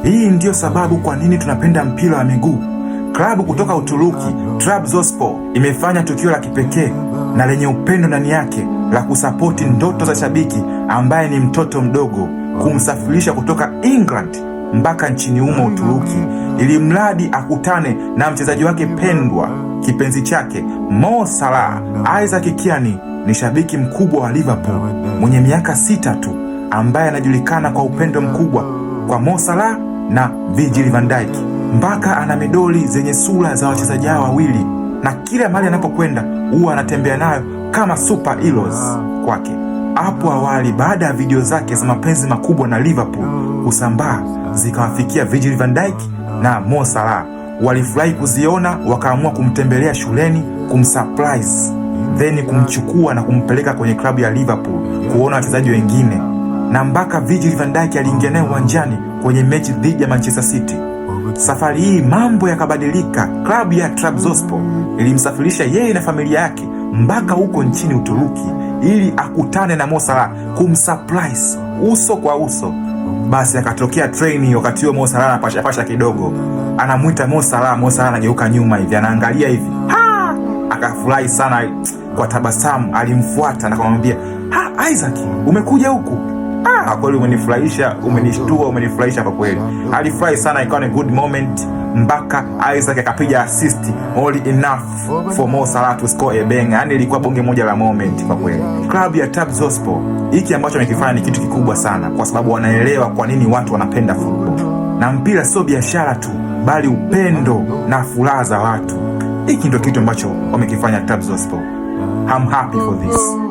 Hii ndiyo sababu kwa nini tunapenda mpira wa miguu. Klabu kutoka Uturuki, Trabzonspor, imefanya tukio la kipekee na lenye upendo ndani yake la kusapoti ndoto za shabiki ambaye ni mtoto mdogo, kumsafirisha kutoka England mpaka nchini humo Uturuki, ili mradi akutane na mchezaji wake pendwa, kipenzi chake Mo Salah. Isaac Kiani ni shabiki mkubwa wa Liverpool mwenye miaka 6 tu, ambaye anajulikana kwa upendo mkubwa kwa Mo Salah na Virgil van Dijk, mpaka ana medoli zenye sura za wachezaji hao wawili, na kila mahali anapokwenda huwa anatembea nayo kama super heroes kwake. Hapo awali, baada ya video zake za mapenzi makubwa na Liverpool kusambaa zikawafikia Virgil van Dijk na Mo Salah, walifurahi kuziona, wakaamua kumtembelea shuleni, kumsurprise, then kumchukua na kumpeleka kwenye klabu ya Liverpool kuona wachezaji wengine, na mpaka Virgil van Dijk aliingia naye uwanjani kwenye mechi dhidi ya Manchester City. Safari hii mambo yakabadilika. Klabu ya Trabzonspor ilimsafirisha yeye na familia yake mpaka huko nchini Uturuki ili akutane na Mo Salah, kumsurprise uso kwa uso. Basi akatokea train wakati huo, Mo Salah anapasha kidogo, anamuita Mo Salah. Mo Salah anageuka nyuma hivi, anaangalia hivi, akafurahi sana kwa tabasamu. Alimfuata na kumwambia, Isaac, umekuja huku? Kweli umenifurahisha, umenishtua, umenifurahisha kwa kweli. Alifurahi sana, ikawa ni good moment, mpaka Isaac akapiga assist all enough for Mo Salah to score a banger. Yani ilikuwa bonge moja la moment kwa kweli. Klabu ya Trabzonspor, hiki ambacho wamekifanya ni kitu kikubwa sana, kwa sababu wanaelewa kwa nini watu wanapenda football. Na mpira sio biashara tu, bali upendo na furaha za watu. Hiki ndio kitu ambacho wamekifanya Trabzonspor. I'm happy for this.